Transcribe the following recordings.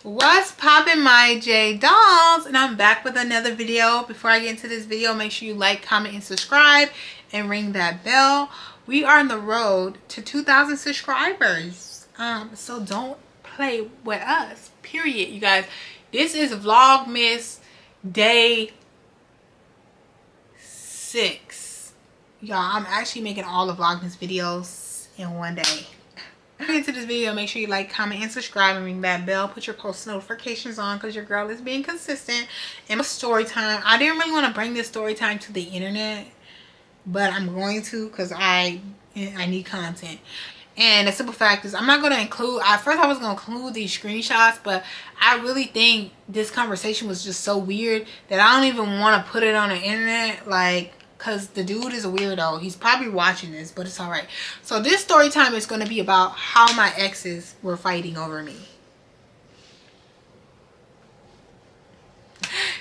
What's poppin', my J dolls? And I'm back with another video. Before I get into this video, make sure you like, comment, and subscribe and ring that bell. We are on the road to 2,000 subscribers. So don't play with us, period, you guys. This is Vlogmas day 6. Y'all, I'm actually making all the Vlogmas videos in one day. Into this video, make sure you like, comment, and subscribe, and ring that bell. Put your post notifications on because your girl is being consistent. And story time, I didn't really want to bring this story time to the internet, but I'm going to because I need content. And the simple fact is, I'm not going to include, at first I was going to include these screenshots, but I really think this conversation was just so weird that I don't even want to put it on the internet, like, because the dude is a weirdo. He's probably watching this, but it's all right. So this story time is going to be about how my exes were fighting over me.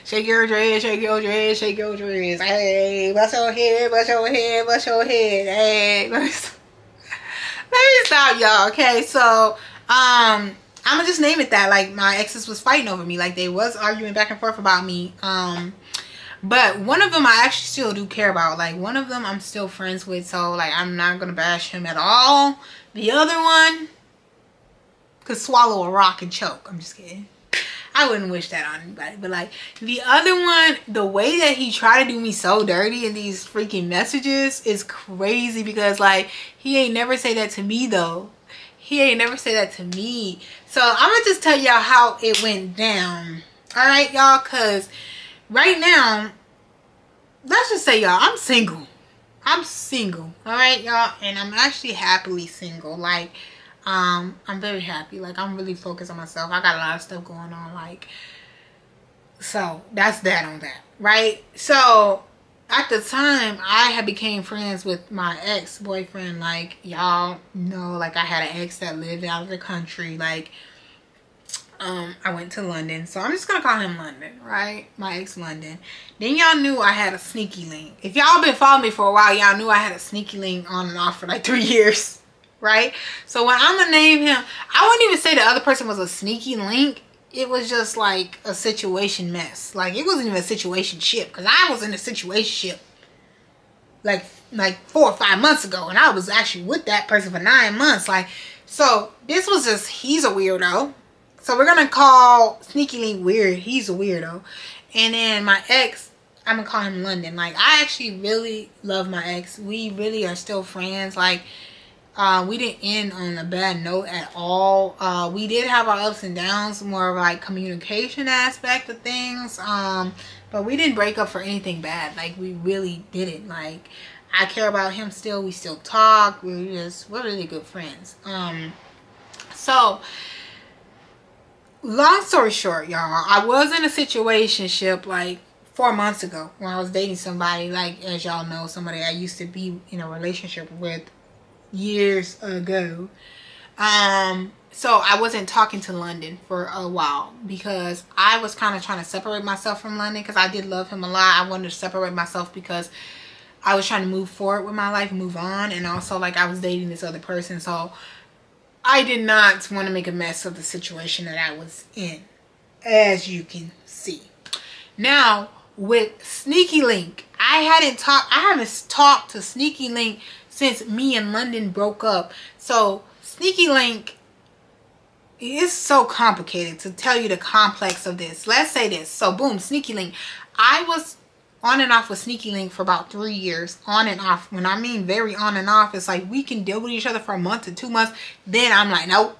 Shake your dread, shake your dread, shake your dreads. Hey, bust your head, bust your head, bust your head. Hey, let me stop, y'all. Okay, so I'm gonna just name it that. Like, my exes was fighting over me. Like, they was arguing back and forth about me. But one of them I actually still do care about. Like, one of them I'm still friends with, so like I'm not gonna bash him at all. The other one could swallow a rock and choke. I'm just kidding. I wouldn't wish that on anybody. But like, the other one, the way that he tried to do me so dirty in these freaking messages is crazy, because like, he ain't never say that to me though. He ain't never say that to me. So I'm gonna just tell y'all how it went down. All right, y'all, because right now, let's just say, y'all, I'm single. I'm single. All right, y'all, and I'm actually happily single. Like, I'm very happy. Like, I'm really focused on myself. I got a lot of stuff going on. Like, so that's that on that, right? So at the time, I had became friends with my ex-boyfriend. Like, y'all know, like, I had an ex that lived out of the country. Like, I went to London, so I'm just gonna call him London, right? My ex London. Then y'all knew I had a sneaky link. If y'all been following me for a while, y'all knew I had a sneaky link on and off for like 3 years, right? So when I'm gonna name him, I wouldn't even say the other person was a sneaky link. It was just like a situation mess. Like, it wasn't even a situation ship, because I was in a situation ship like 4 or 5 months ago, and I was actually with that person for 9 months. Like, so this was just, he's a weirdo. So we're going to call Sneaky Link weird. He's a weirdo. And then my ex, I'm going to call him London. Like, I actually really love my ex. We really are still friends. Like, we didn't end on a bad note at all. We did have our ups and downs, more of like communication aspect of things. But we didn't break up for anything bad. Like, we really didn't. Like, I care about him still. We still talk. We're really good friends. So long story short, y'all, I was in a situationship like 4 months ago when I was dating somebody, like, as y'all know, somebody I used to be in a relationship with years ago. So I wasn't talking to London for a while because I was kind of trying to separate myself from London, because I did love him a lot. I wanted to separate myself because I was trying to move forward with my life, move on, and also like I was dating this other person, so I did not want to make a mess of the situation that I was in, as you can see. Now, with Sneaky Link, I haven't talked to Sneaky Link since me and London broke up. So Sneaky Link is so complicated to tell you the complex of this. Let's say this. So boom, Sneaky Link. I was on and off with Sneaky Link for about 3 years. On and off. When I mean very on and off, it's like we can deal with each other for a month to 2 months. Then I'm like, nope.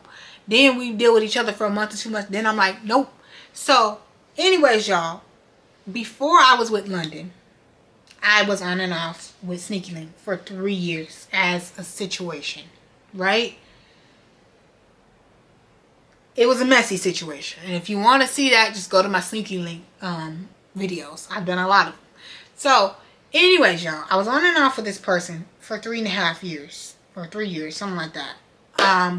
Then we deal with each other for a month to 2 months. Then I'm like, nope. So anyways, y'all, before I was with London, I was on and off with Sneaky Link for 3 years as a situation, right? It was a messy situation. And if you want to see that, just go to my Sneaky Link videos. I've done a lot of them. So anyways, y'all, I was on and off with this person for 3.5 years or 3 years, something like that.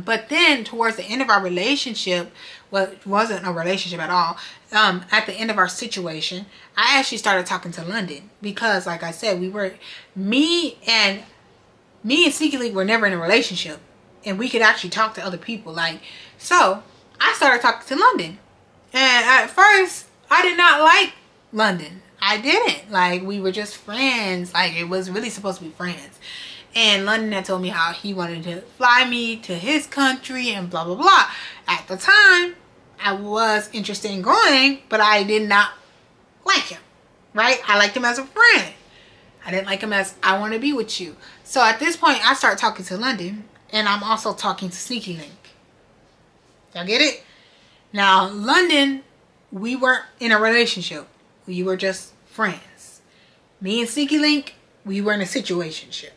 But then towards the end of our relationship, well, it wasn't a relationship at all. At the end of our situation, I actually started talking to London because, like I said, me and Sneaky Link were never in a relationship, and we could actually talk to other people. Like, so I started talking to London. And at first, I did not like London. I didn't. Like, we were just friends. Like, it was really supposed to be friends. And London had told me how he wanted to fly me to his country and blah, blah, blah. At the time, I was interested in going, but I did not like him, right? I liked him as a friend. I didn't like him as, I want to be with you. So at this point, I started talking to London, and I'm also talking to Sneaky Link. Y'all get it? Now, London, we weren't in a relationship. We were just friends. Me and Sneaky Link, we were in a situationship.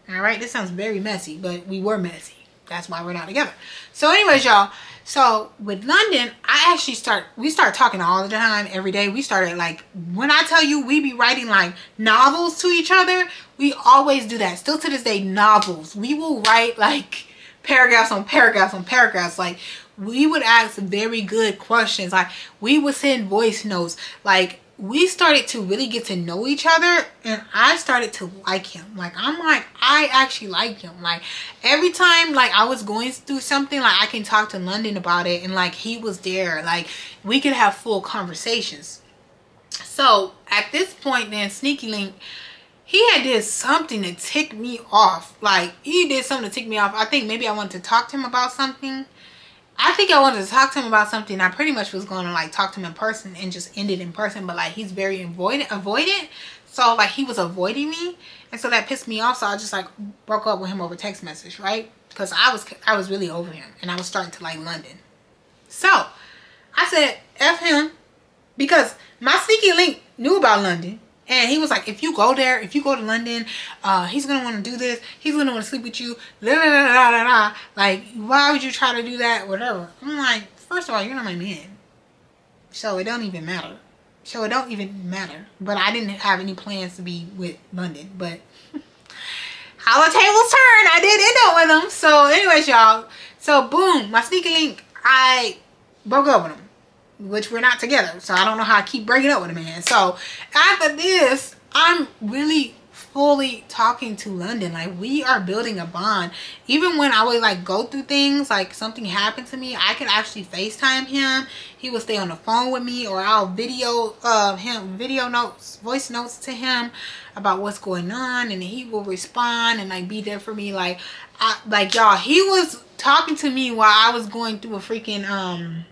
All right? This sounds very messy, but we were messy. That's why we're not together. So anyways, y'all. So with London, we started talking all the time, every day. We started, like, when I tell you we be writing like novels to each other, we always do that. Still to this day, novels. We will write like paragraphs on paragraphs on paragraphs. Like, we would ask very good questions. Like, we would send voice notes. Like, we started to really get to know each other, and I started to like him. Like, I actually like him. Like, every time, like, I was going through something, like, I can talk to London about it, and, like, he was there. Like, we could have full conversations. So, at this point, then, Sneaky Link, he had did something to tick me off. Like, he did something to tick me off. I think maybe I wanted to talk to him about something. I think I wanted to talk to him about something. I pretty much was going to, like, talk to him in person and just end it in person. But, like, he's very avoidant. So, like, he was avoiding me. And so that pissed me off. So I just, like, broke up with him over text message, right? Because I was really over him. And I was starting to like London. So, I said, F him. Because my Sneaky Link knew about London. And he was like, if you go there, if you go to London, he's going to want to do this. He's going to want to sleep with you. Da, da, da, da, da, da. Like, why would you try to do that? Whatever. I'm like, first of all, you're not my man. So it don't even matter. But I didn't have any plans to be with London. But how the tables turn, I did end up with him. So anyways, y'all. So boom, my Sneaky Link, I broke up with him. Which we're not together, so I don't know how I keep breaking up with a man. So after this, I'm really fully talking to London. Like, we are building a bond. Even when I would, like, go through things, like something happened to me, I could actually FaceTime him. He would stay on the phone with me, or I'll video voice notes to him about what's going on, and he will respond and, like, be there for me. Like, y'all, he was talking to me while I was going through a freaking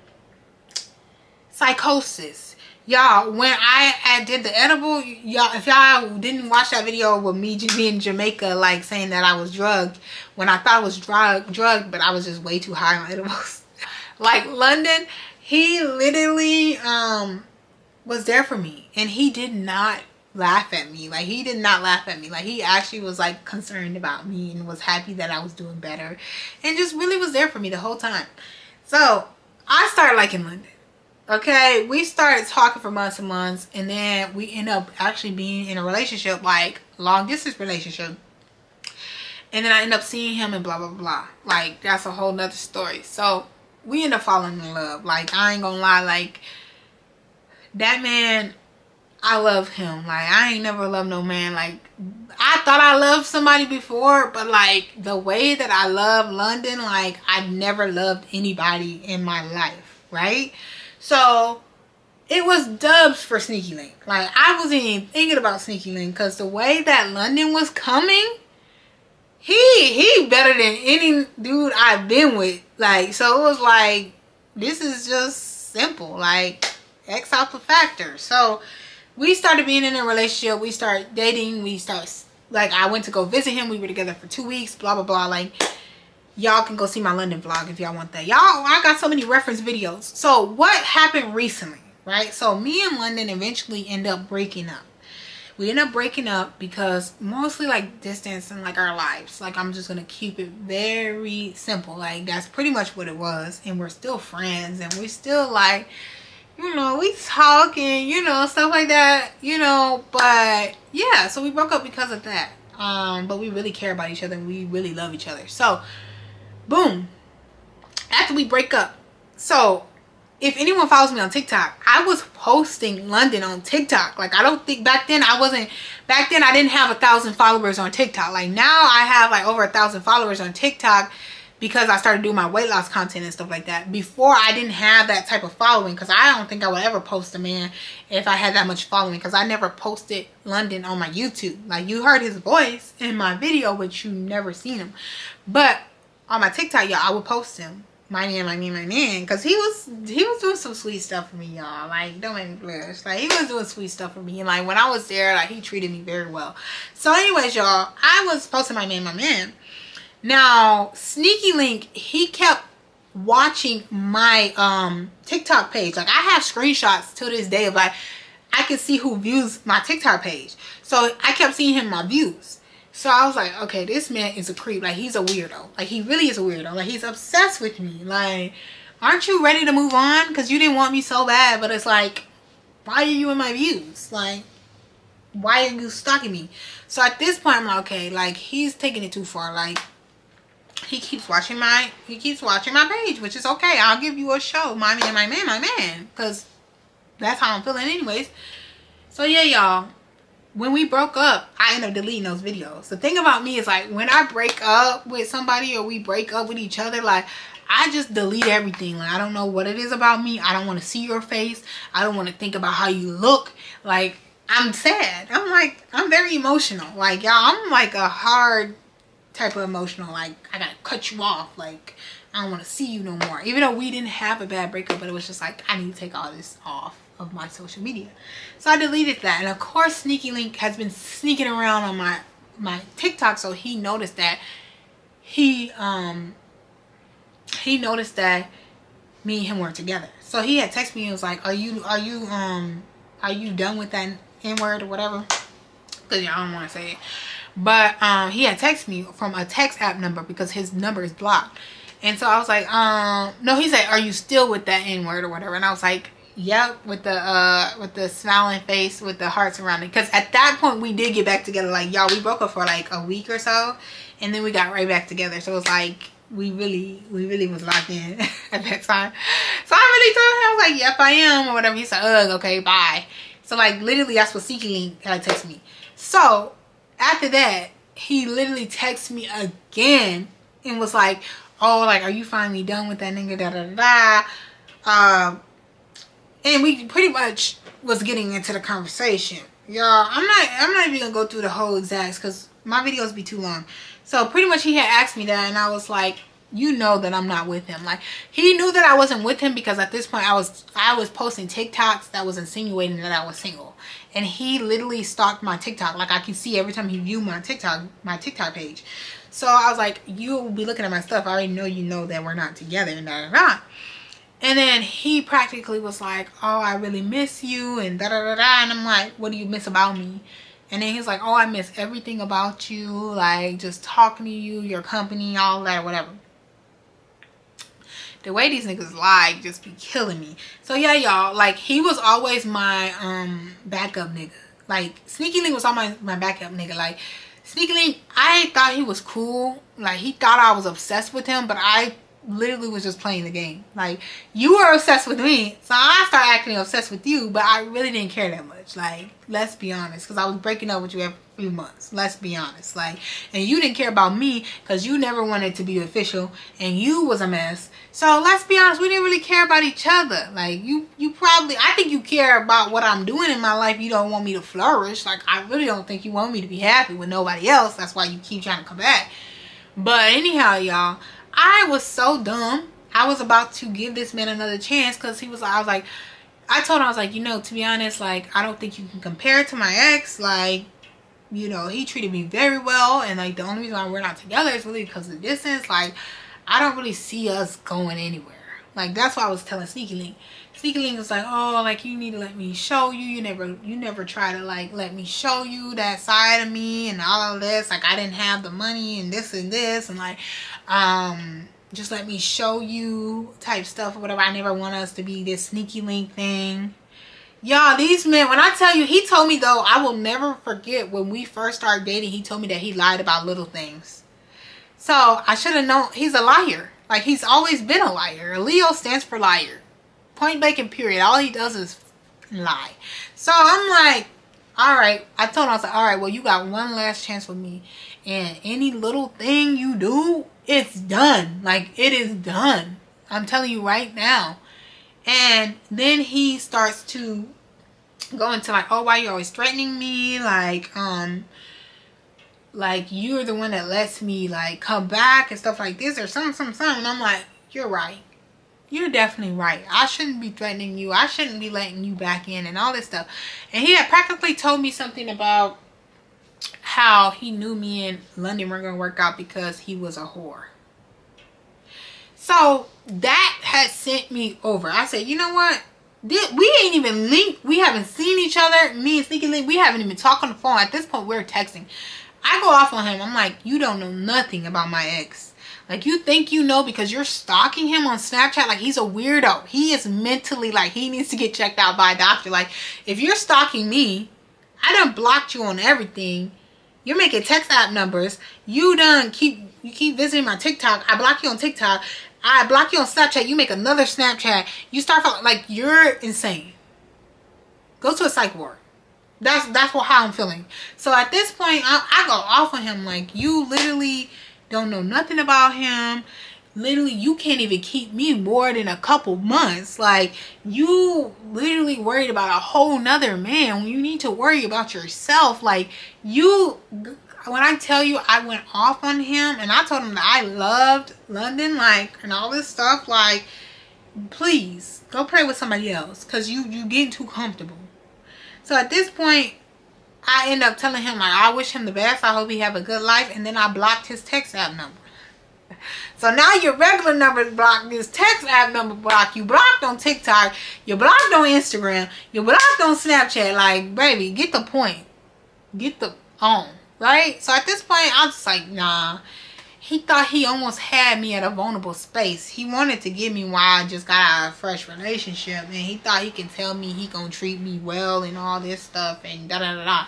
psychosis. Y'all, when I did the edible, y'all, if y'all didn't watch that video with me being in Jamaica, like, saying that I was drugged, when I thought I was drugged, but I was just way too high on edibles. Like, London, he literally was there for me, and he did not laugh at me. Like, he did not laugh at me. Like, he actually was, like, concerned about me and was happy that I was doing better, and just really was there for me the whole time. So I started liking London. Okay, we started talking for months and months, and then we end up actually being in a relationship, like long distance relationship. And then I end up seeing him and blah, blah, blah. Like, that's a whole nother story. So we end up falling in love. Like, I ain't gonna lie, like, that man, I love him. Like, I ain't never loved no man. Like, I thought I loved somebody before, but, like, the way that I love London, like, I've never loved anybody in my life, right? So it was dubs for Sneaky Link. Like, I wasn't even thinking about Sneaky Link, because the way that London was coming, he better than any dude I've been with. Like, so it was like, this is just simple. Like, X out the factor. So we started being in a relationship. We started dating. Like, I went to go visit him. We were together for 2 weeks, blah, blah, blah. Like, y'all can go see my London vlog if y'all want that. Y'all, I got so many reference videos. So what happened recently, right? So me and London eventually end up breaking up. We end up breaking up because mostly, like, distance in, like, our lives. Like, I'm just gonna keep it very simple. Like, that's pretty much what it was. And we're still friends, and we still, like, you know, we talk and, you know, stuff like that, you know. But yeah, so we broke up because of that. But we really care about each other, and we really love each other. So boom, after we break up, so if anyone follows me on TikTok, I was posting London on TikTok. Like, I don't think back then I didn't have 1,000 followers on TikTok. Like, now I have, like, over 1,000 followers on TikTok because I started doing my weight loss content and stuff like that. Before, I didn't have that type of following, because I don't think I would ever post a man if I had that much following, because I never posted London on my YouTube. Like, you heard his voice in my video, but you never seen him. But on my TikTok, y'all, I would post him. My man, because he was doing some sweet stuff for me, y'all. Like, don't make me blush. Like, he was doing sweet stuff for me, and like when I was there, like, he treated me very well. So anyways, y'all, I was posting my man. Now, Sneaky Link, he kept watching my TikTok page. Like, I have screenshots to this day of, like, I can see who views my TikTok page. So I kept seeing him in my views. So I was like, okay, this man is a creep. Like, he's a weirdo. Like, he really is a weirdo. Like, he's obsessed with me. Like, aren't you ready to move on? Because you didn't want me so bad. But it's like, why are you in my views? Like, why are you stalking me? So at this point, I'm like, okay, like, he's taking it too far. Like, he keeps watching my page, which is okay. I'll give you a show. My man. Because that's how I'm feeling anyways. So yeah, y'all. When we broke up, I ended up deleting those videos. The thing about me is, like, when I break up with somebody or we break up with each other, like, I just delete everything. Like, I don't know what it is about me. I don't want to see your face. I don't want to think about how you look. Like, I'm sad. I'm very emotional. Like, y'all, I'm like a hard type of emotional. Like, I gotta cut you off. Like, I don't want to see you no more. Even though we didn't have a bad breakup, but it was just like, I need to take all this off of my social media. So I deleted that. And of course, Sneaky Link has been sneaking around on my TikTok, so he noticed that he noticed that me and him weren't together. So he had texted me and was like, are you done with that N-word or whatever? Because I don't want to say it. But he had texted me from a text app number because his number is blocked. And so I was like, no, he said, are you still with that N-word or whatever? And I was like, yep, with the smiling face with the hearts around it. Because at that point, we did get back together. Like, y'all, we broke up for like a week or so. And then we got right back together. So it was like, we really was locked in at that time. So I really told him, I was like, yep, I am, or whatever. He said, ugh, okay, bye. So like, literally, that's what Sneaky Link had texted me. So after that, he literally texted me again and was like, oh, like, are you finally done with that nigga, and we pretty much was getting into the conversation. Y'all, I'm not even gonna go through the whole exacts because my videos be too long. So pretty much he had asked me that, and I was like, you know that I'm not with him. Like, he knew that I wasn't with him because at this point I was posting TikToks that was insinuating that I was single. And he literally stalked my TikTok. Like, I can see every time he viewed my TikTok page. So I was like, you'll be looking at my stuff. I already know you know that we're not together and And then he practically was like, oh, I really miss you and And I'm like, what do you miss about me? And then he's like, oh, I miss everything about you. Like, just talking to you, your company, all that, whatever. The way these niggas lie just be killing me. So yeah, y'all, like, he was always my backup nigga. Like, Sneaky Link was always my backup nigga. Like, Sneaky Link, I thought he was cool. Like, he thought I was obsessed with him, but I literally was just playing the game. Like, you were obsessed with me, so I started acting obsessed with you, but I really didn't care that much. Like, let's be honest, because I was breaking up with you every few months. Let's be honest. Like, and you didn't care about me because you never wanted to be official, and you was a mess. So let's be honest, we didn't really care about each other. Like, you probably, I think you care about what I'm doing in my life. You don't want me to flourish. Like, I really don't think you want me to be happy with nobody else. That's why you keep trying to come back. But anyhow, y'all, I was so dumb. I was about to give this man another chance because he was, I told him, I was like, you know, to be honest, like, I don't think you can compare it to my ex. Like, you know, he treated me very well, and like, the only reason why we're not together is really because of the distance. Like, I don't really see us going anywhere. Like, that's why I was telling Sneaky Link. Sneaky Link was like, oh, like, you need to let me show you. You never try to, like, let me show you that side of me and all of this. Like, I didn't have the money and this, and like, just let me show you type stuff or whatever. I never want us to be this Sneaky Link thing. Y'all, these men, when I tell you, he told me, though, I will never forget when we first started dating, he told me that he lied about little things. So I should have known. He's a liar. Like, he's always been a liar. A Leo stands for liar. Point blank and period. All he does is lie. So I'm like, all right. I told him, I was like, all right, well, you got one last chance with me. And any little thing you do, it's done. Like, it is done. I'm telling you right now. And then he starts to go into like, oh, why you always threatening me? Like you're the one that lets me like come back and stuff like this or something. And I'm like, you're right. You're definitely right. I shouldn't be threatening you. I shouldn't be letting you back in and all this stuff. And he had practically told me something about how he knew me and London weren't going to work out because he was a whore. So that had sent me over. I said, you know what? We ain't even linked. We haven't seen each other. Me and Sneaky Link, we haven't even talked on the phone. At this point, we're texting. I go off on him. I'm like, you don't know nothing about my ex. Like, you think you know because you're stalking him on Snapchat? Like, he's a weirdo. He is mentally, like, he needs to get checked out by a doctor. Like, if you're stalking me, I done blocked you on everything. You're making text app numbers. You keep visiting my TikTok. I block you on TikTok. I block you on Snapchat. You make another Snapchat. You start following, like, you're insane. Go to a psych ward. That's how I'm feeling. So at this point, I go off on him. Like, you literally don't know nothing about him. Literally, you can't even keep me more than a couple months. Like, you literally worried about a whole nother man when you need to worry about yourself. Like, when I tell you I went off on him and I told him that I loved London, like, and all this stuff, like, please go play with somebody else because you getting too comfortable. So at this point, I end up telling him, like, I wish him the best. I hope he have a good life. And then I blocked his text app number. So now your regular number is blocked. This text app number blocked. You blocked on TikTok. You blocked on Instagram. You blocked on Snapchat. Like, baby, get the point. Get the on. Right? So at this point, I'm just like, nah. He thought he almost had me at a vulnerable space. He wanted to get me while I just got out of a fresh relationship. And he thought he can tell me he gonna treat me well and all this stuff and da-da-da-da.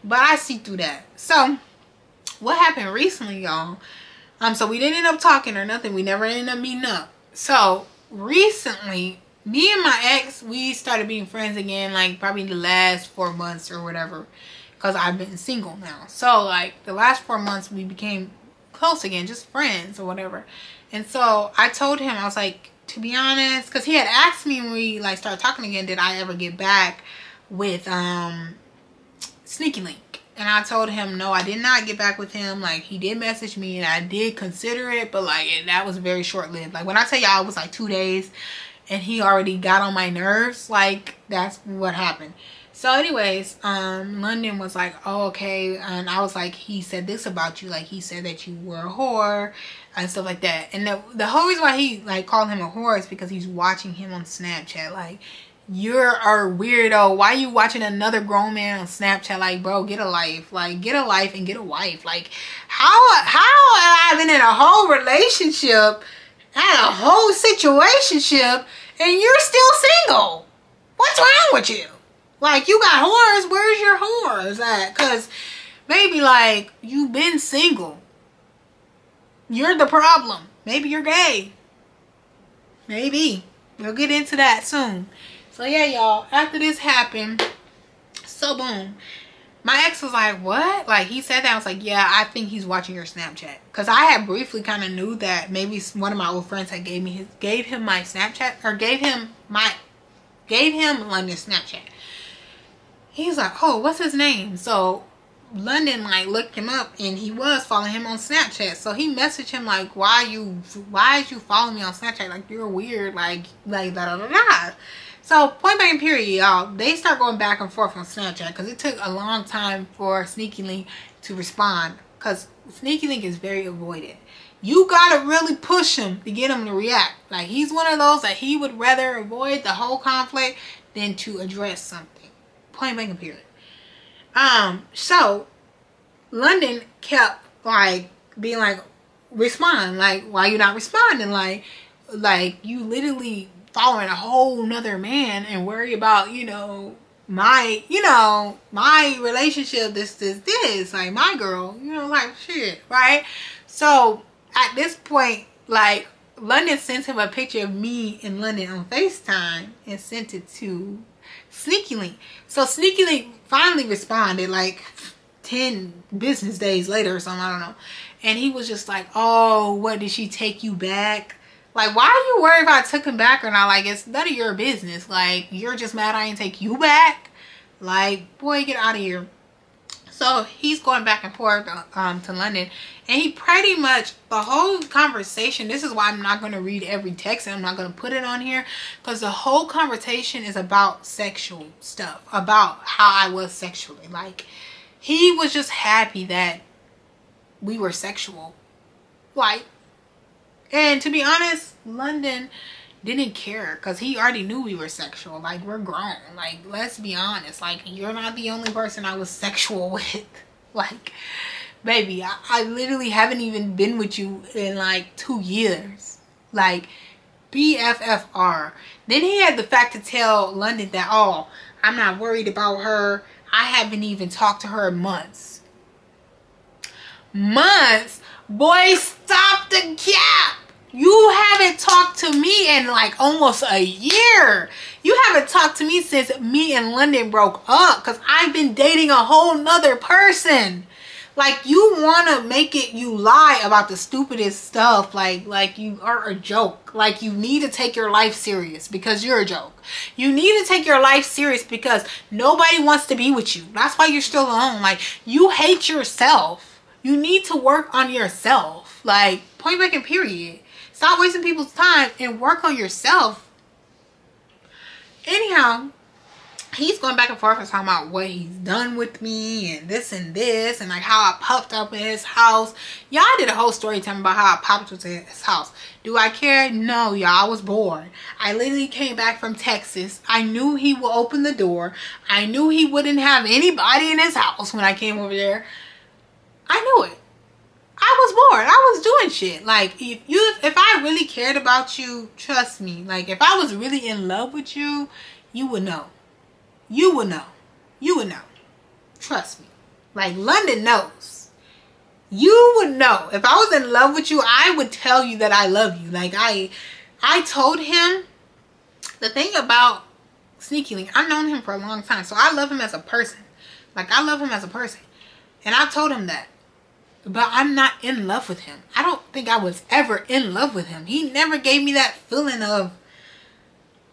But I see through that. So, what happened recently, y'all? So we didn't end up talking or nothing. We never ended up meeting up. So, recently, me and my ex, we started being friends again, like, probably the last 4 months or whatever. Because I've been single now. So, like, the last 4 months, we became close again, just friends or whatever. And so I told him, I was like, to be honest, because he had asked me when we like started talking again, did I ever get back with Sneaky Link? And I told him, no, I did not get back with him. Like, he did message me and I did consider it, but like that was very short-lived. Like, when I tell y'all it was like 2 days and he already got on my nerves, like, that's what happened. So anyways, London was like, oh, okay. And I was like, he said this about you. Like, he said that you were a whore and stuff like that. And the whole reason why he, like, called him a whore is because he's watching him on Snapchat. Like, you're a weirdo. Why are you watching another grown man on Snapchat? Like, bro, get a life. Like, get a life and get a wife. Like, how have I been in a whole relationship, had a whole situationship, and you're still single? What's wrong with you? Like, you got whores, where's your whores at? Because maybe, like, you've been single. You're the problem. Maybe you're gay. Maybe. We'll get into that soon. So, yeah, y'all. After this happened, so boom. My ex was like, what? Like, he said that. I was like, yeah, I think he's watching your Snapchat. Because I had briefly kind of knew that maybe one of my old friends had gave him my Snapchat, or gave him London's Snapchat. He's like, oh, what's his name? So London like looked him up and he was following him on Snapchat. So he messaged him like, why is you following me on Snapchat? Like, you're weird, like da da da da. So point blank period, y'all, they start going back and forth on Snapchat because it took a long time for Sneaky Link to respond, because Sneaky Link is very avoidant. You gotta really push him to get him to react. Like, he's one of those that he would rather avoid the whole conflict than to address something. Point blank period. So London kept like being like, respond. Like, why you not responding? Like you literally following a whole nother man and worry about, my relationship, this, like, my girl, like, shit, right? So at this point, like, London sent him a picture of me and London on FaceTime and sent it to Sneaky Link. So Sneaky Link finally responded like 10 business days later or something, I don't know. And he was just like, oh, what, did she take you back? Like, why are you worried if I took him back or not? Like, it's none of your business. Like, you're just mad I didn't take you back? Like, boy, get out of here. So he's going back and forth to London, and he pretty much, the whole conversation, this is why I'm not going to read every text and I'm not going to put it on here, because the whole conversation is about sexual stuff, about how I was sexually. Like, he was just happy that we were sexual. Like, and to be honest, London didn't care, because he already knew we were sexual. Like, we're grown. Like, let's be honest. Like, you're not the only person I was sexual with. Like, baby, I literally haven't even been with you in like 2 years. Like, BFFR. Then he had the fact to tell London that, oh, I'm not worried about her. I haven't even talked to her in months. Months? Boy, stop the cap. You haven't talked to me in like almost a year. You haven't talked to me since me and London broke up, because I've been dating a whole nother person. Like, you want to make it, you lie about the stupidest stuff. Like you are a joke. Like, you need to take your life serious, because you're a joke. You need to take your life serious, because nobody wants to be with you. That's why you're still alone. Like, you hate yourself. You need to work on yourself. Like, point blank and period. Stop wasting people's time and work on yourself. Anyhow, he's going back and forth and talking about what he's done with me and this, and like how I popped up in his house. Y'all did a whole story telling me about how I popped up in his house. Do I care? No, y'all. I was bored. I literally came back from Texas. I knew he would open the door. I knew he wouldn't have anybody in his house when I came over there. I knew it. I was bored. I was doing shit. Like, if I really cared about you, trust me. Like, if I was really in love with you, you would know. You would know. You would know. Trust me. Like, London knows. You would know. If I was in love with you, I would tell you that I love you. Like, I told him, the thing about Sneaky Link, I've known him for a long time, so I love him as a person. Like, I love him as a person. And I told him that. But I'm not in love with him. I don't think I was ever in love with him. He never gave me that feeling of,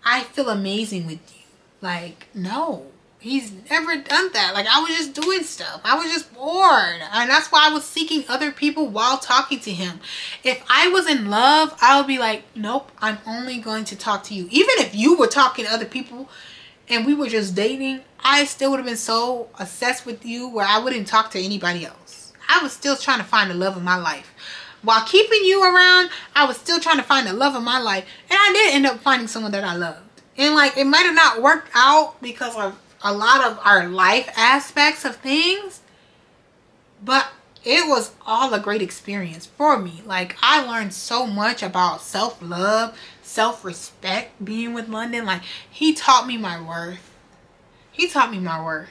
I feel amazing with you. Like, no. He's never done that. Like, I was just doing stuff. I was just bored. And that's why I was seeking other people while talking to him. If I was in love, I would be like, nope, I'm only going to talk to you. Even if you were talking to other people and we were just dating, I still would have been so obsessed with you where I wouldn't talk to anybody else. I was still trying to find the love of my life. While keeping you around, I was still trying to find the love of my life. And I did end up finding someone that I loved. And like, it might have not worked out because of a lot of our life aspects of things. But it was all a great experience for me. Like, I learned so much about self-love, self-respect being with London. Like, he taught me my worth. He taught me my worth.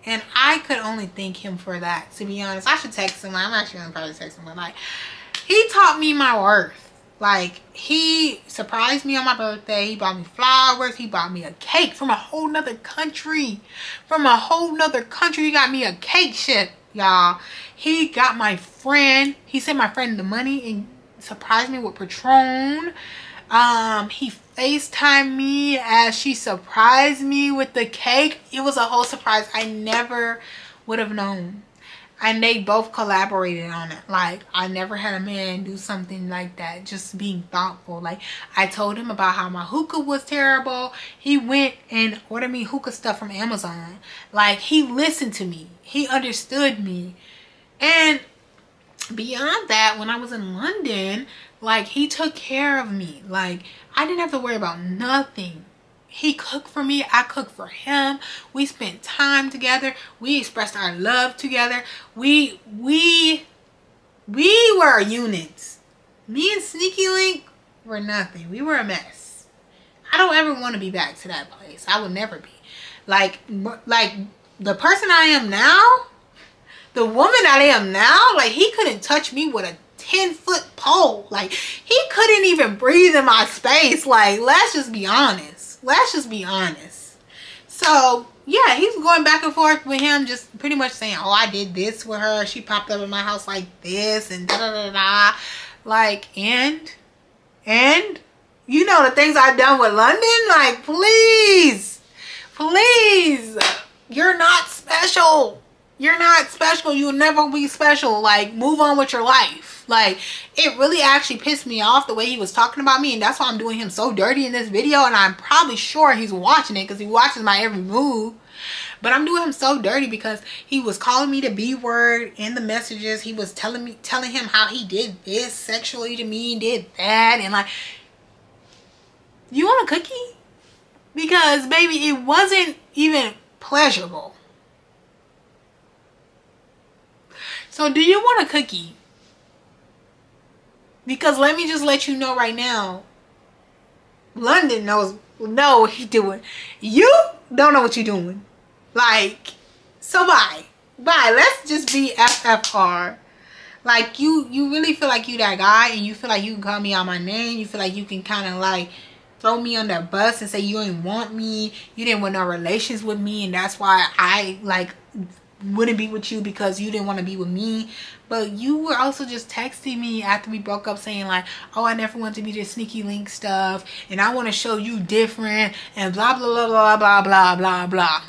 And I could only thank him for that, to be honest. I should text him. I'm actually going to probably text him. But like, he taught me my worth. Like, he surprised me on my birthday. He bought me flowers. He bought me a cake from a whole nother country. From a whole nother country. He got me a cake ship, y'all. He got my friend. He sent my friend the money and surprised me with Patron. He FaceTimed me as she surprised me with the cake. It was a whole surprise. I never would have known. And they both collaborated on it. Like, I never had a man do something like that. Just being thoughtful. Like, I told him about how my hookah was terrible. He went and ordered me hookah stuff from Amazon. Like, he listened to me. He understood me. And beyond that, when I was in London, like, he took care of me. Like, I didn't have to worry about nothing. He cooked for me. I cooked for him. We spent time together. We expressed our love together. We were units. Me and Sneaky Link were nothing. We were a mess. I don't ever want to be back to that place. I would never be. Like the person I am now, the woman I am now, like, he couldn't touch me with a 10-foot pole. Like, he couldn't even breathe in my space. Like, let's just be honest. Let's just be honest. So yeah, he's going back and forth with him, just pretty much saying, oh, I did this with her, she popped up in my house like this, and da da da da. Like, and you know the things I've done with London. Like, please, you're not special. You're not special. You'll never be special. Like, move on with your life. Like, it really actually pissed me off the way he was talking about me, and that's why I'm doing him so dirty in this video. And I'm probably sure he's watching it because he watches my every move. But I'm doing him so dirty because he was calling me the B word in the messages. He was telling him how he did this sexually to me and did that, and like, you want a cookie? Because baby, it wasn't even pleasurable. So do you want a cookie? Because let me just let you know right now, London knows what he's doing. You don't know what you're doing. Like, so bye. Let's just be FFR. Like, you really feel like you that guy, and you feel like you can call me out my name. You feel like you can kind of like throw me under a bus and say you didn't want me, you didn't want no relations with me, and that's why I like wouldn't be with you because you didn't want to be with me. But you were also just texting me after we broke up saying like, oh, I never want to be this sneaky link stuff, and I want to show you different, and blah blah blah blah blah blah blah blah.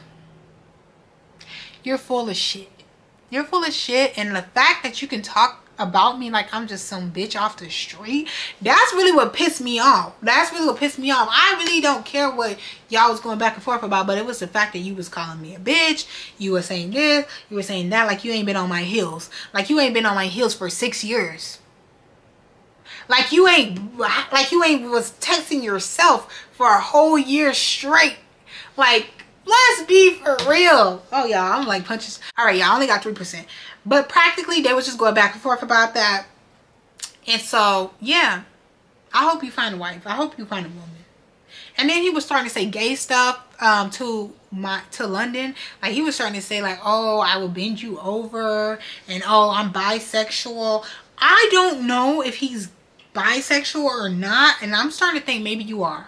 You're full of shit. You're full of shit. And the fact that you can talk about me like I'm just some bitch off the street, that's really what pissed me off. That's really what pissed me off. I really don't care what y'all was going back and forth about, but it was the fact that you was calling me a bitch, you were saying this, you were saying that, like you ain't been on my heels. Like you ain't been on my heels for 6 years. Like you ain't was texting yourself for a whole year straight. Like, let's be for real. Oh, y'all, I'm like punches. All right, y'all, only got 3%. But practically, they was just going back and forth about that. And so, yeah, I hope you find a wife. I hope you find a woman. And then he was starting to say gay stuff to London. Like, he was starting to say, like, oh, I will bend you over. And, oh, I'm bisexual. I don't know if he's bisexual or not. And I'm starting to think maybe you are.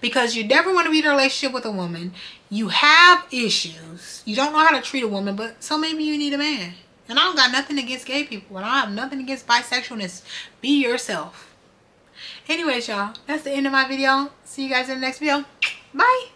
Because you never want to be in a relationship with a woman. You have issues. You don't know how to treat a woman, but so maybe you need a man. And I don't got nothing against gay people. And I have nothing against bisexualness. Be yourself. Anyways, y'all, that's the end of my video. See you guys in the next video. Bye.